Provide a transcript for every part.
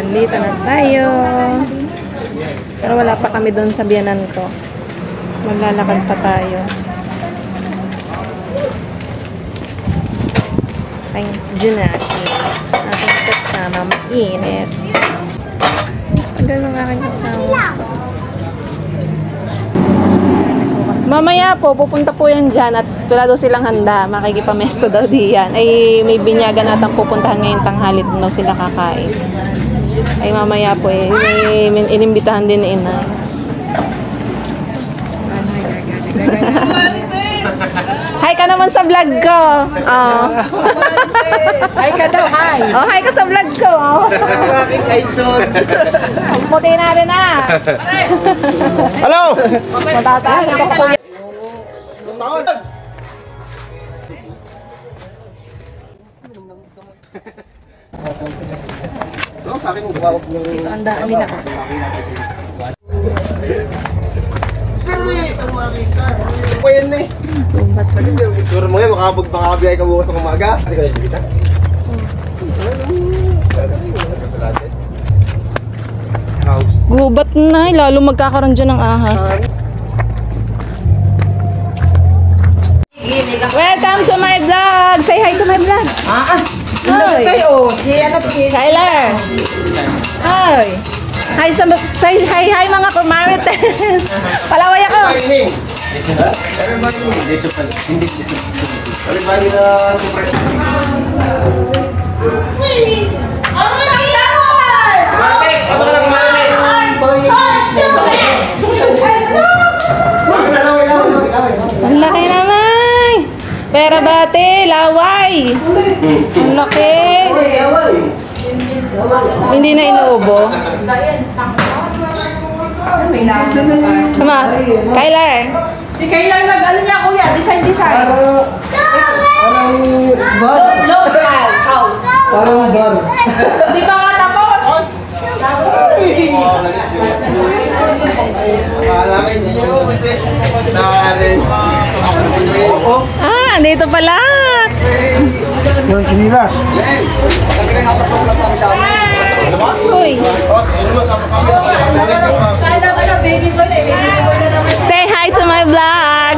Dito na tayo. Pero wala pa kami doon sa biyanan ko. Maglalakad pa tayo. Ay, Junaki. Aking kasama, mainit. Ang gano'n aking kasama. Mamaya po, pupunta po yan dyan at wala daw silang handa. Makikipamesto daw diyan. Ay, may binyagan natang pupuntahan ngayong tanghali daw sila kakain. Ay, mamaya po eh. May inimbitahan din ni Inay. Hi ka naman sa vlog ko. Oh. Hi ka daw, hi. Oh, hi ka sa vlog ko. Aking idol. Puti na rin ah. Hello! Matatahan ako po. Sa akin gawa ko ng Dito ang daan nila. pa yan eh. Siguro mo ngayon, makakabiyay ka bukas ng umaga. Ano ka na kita? House. Gubat na, lalo magkakaroon dyan ng ahas. Welcome to my vlog! Say hi to my vlog! Hi! Tyler! Hi! Hi mga kumarites! Palaway ako! Ang laki naman! Pera bate, laway! Ang laki! Hindi na inuubo. Tama, Kyler! Si Kayla nag-ano niya, kuya, design. Parang bar. Local house. Parang bar. Di ba nga tapos? Akala ko hindi nyo kasi nakarin. Ah, dito pala! Yung kinilas. Uy! Sana ka na, baby boy na naman. Say hi to my vlog!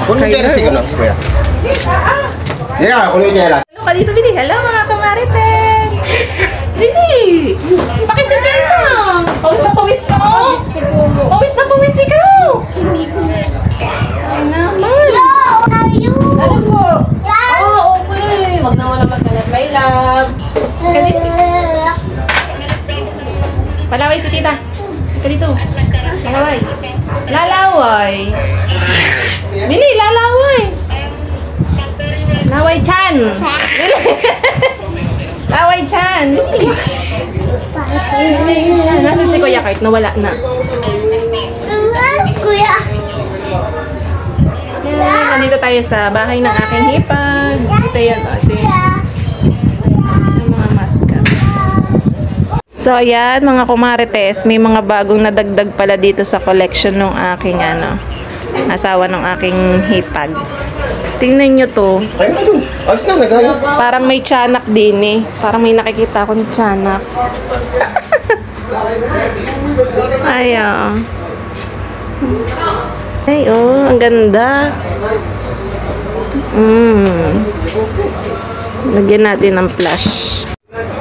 Kunin niya rin no? Kuya. Yeah, kunin niya lang. Hello ka dito, Bini. Hello mga kamarites! Bini! Pakisin ka ito! Pawis na pawis ka! Pawis na pawis ikaw! Ay naman! Ano po? Okay. Wag naman naman ka my love. Palaway si tita. Ka dito. Lalaway. Lalaway. Bini, lalaway. Laway Chan. Laway Chan. Bini. Chan. Nasa si Kuya Kurt? Nawala na. Kuya. Yan, nandito tayo sa bahay ng aking hipag. Ito yan, ate. Yung mga maska. So, ayan, mga kumarites, may mga bagong nadagdag pala dito sa collection ng aking, asawa ng aking hipag. Tingnan nyo to. Ayun na dun. Ayos na, naghahanap. Parang may tiyanak din eh. Parang may nakikita akong tiyanak. Ayan. Ay, oh, ang ganda. Lagyan natin ng flash.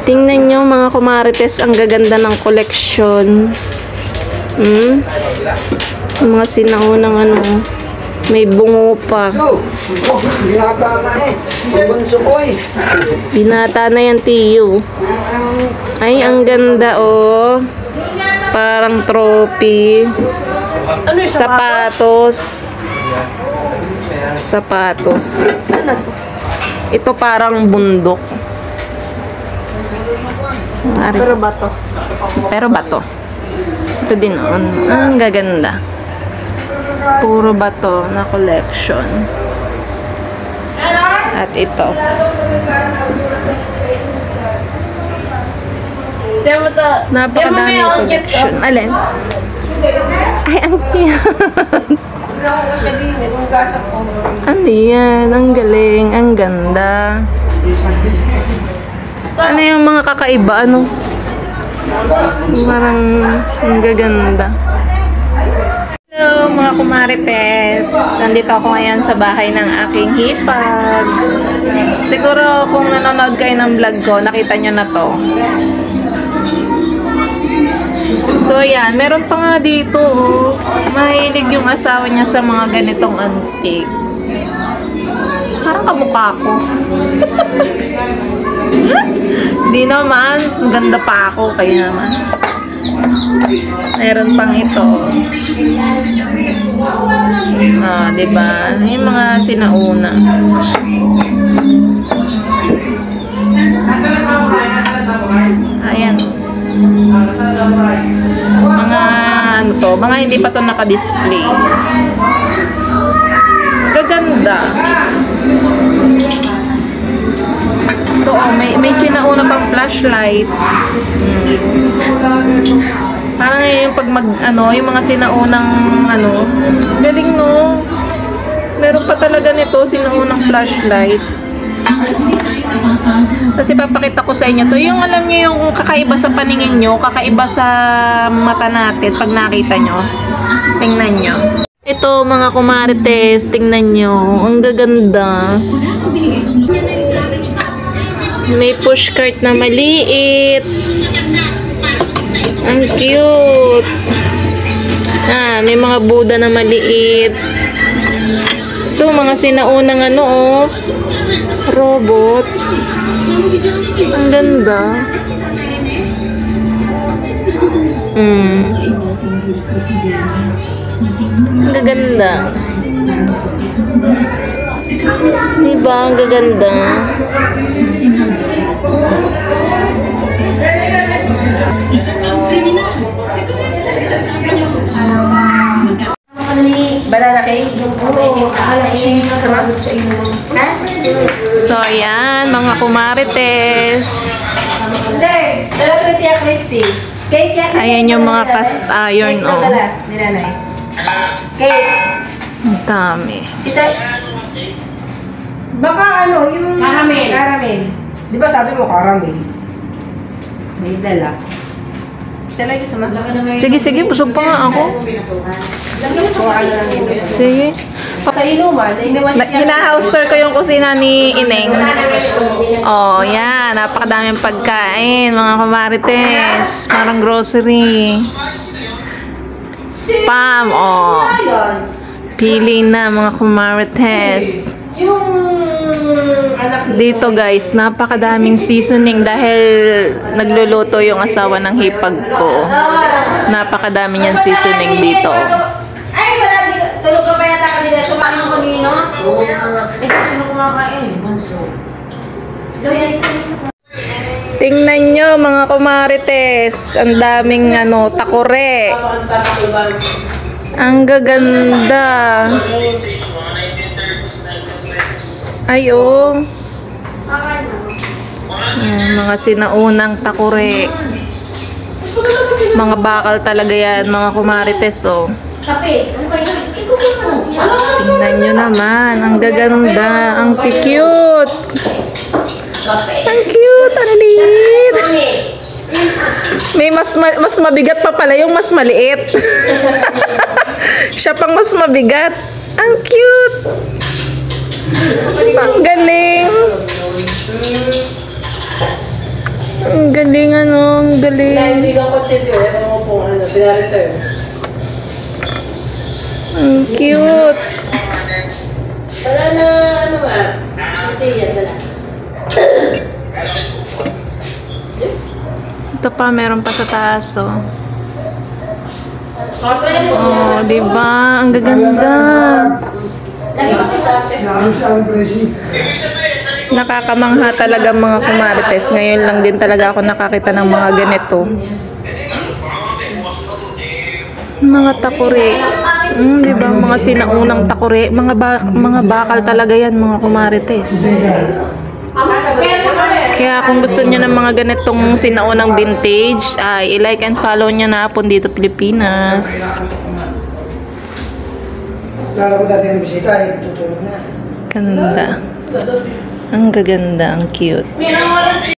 Tingnan nyo mga kumarites, ang gaganda ng koleksyon. Mga sinaunang may bungo pa. Binata na eh. Bunso ko eh. Binata na yan, Tiyo. Ay, ang ganda, oh. Parang trophy. Sapatos. Sapatos. Ito parang bundok. Pero bato. Pero bato. Ito din, ang gaganda. Puro bato na collection. At ito. Napakadami collection. Alin? Ay, ang cute. Naku ko siya din. Itong gasak ko. Ano yan? Ang galing. Ang ganda. Ano yung mga kakaiba? Ano? Parang ang gaganda. Hello mga kumarites. Nandito ako ngayon sa bahay ng aking hipag. Siguro kung nanonood kayo ng vlog ko, nakita nyo na to. So yan, meron pa nga dito. Oh. Mahilig yung asawa niya sa mga ganitong antique. Parang kamukha ko. Di naman, maganda pa ako kaya naman. Meron pang ito. Ah, 'di ba? Yung mga sinauna. Ayan. Mga ano to, mga hindi pa to naka-display. Gaganda. Ito, oh, may sinauna pang flashlight. Parang yung pag yung mga sinaunang galing no. Meron pa talaga nito sinaunang flashlight. Kasi papakita ko sa inyo to. Yung alam niyo yung kakaiba sa paningin nyo, kakaiba sa mata natin pag nakita nyo. Tingnan nyo. Ito mga kumarites, tingnan nyo. Ang gaganda. May pushcart na maliit. Ang cute. Ah, may mga Buddha na maliit. Ito, mga sinaunang robot. Ang ganda. Ang gaganda. Diba? Ang gaganda. Banana cake? Oo. So, ayan, mga kumarites. Hindi. Dala ko yung Tia Christy. Cake yan. Ayan yung mga cast iron, oh. Nilalay. Cake. Ang dami. Baka yung... Caramel. Di ba sabi mo caramel? May dala. Talaga sa mga. Sige, busog pa nga ako. Sige. Sa inuman, Hina-house tour ko yung kusina ni Ineng. Oh, yan. Napakadaming pagkain, mga kumarites. Parang grocery. Spam, oh. Pili na, mga kumarites. Yung anak Dito guys, napakadaming seasoning dahil nagluluto yung asawa ng hipag ko. Napakadami niyang seasoning dito. Ay, wala dito. Tulog ka pa yata kanina. Tumakin mo nino. Ito, sino kumakain? Bunso. Tingnan nyo mga kumarites. Ang daming takore. Ang gaganda. Ay, oh. Mga sinaunang takore. Mga bakal talaga yan, mga kumarites, oh. Tingnan nyo naman. Ang gaganda. Ang cute. Ang cute. Ang liit. May mas mabigat pa pala yung mas maliit. Siya pang mas mabigat. Ang cute. Ang galing. Ang galing ang galing. Naibigan ko siya dito. Ewan mo kung pinareserve. Ang cute. Wala na, nga. Hindi yan. Ito pa, meron pa sa taas, oh. Oh, diba? Ang gaganda. Nakakamangha talaga mga kumarites. Ngayon lang din talaga ako nakakita ng mga ganito. Mga takore. Diba? Mga sinaunang takore. Mga bakal talaga yan mga kumarites. Kaya kung gusto niyo ng mga ganitong sinaunang vintage, ay i-like and follow niyo na po dito Pilipinas. Kala ko dati ng bisita, ay tutulog na. Ganda. Ang gaganda, ang cute.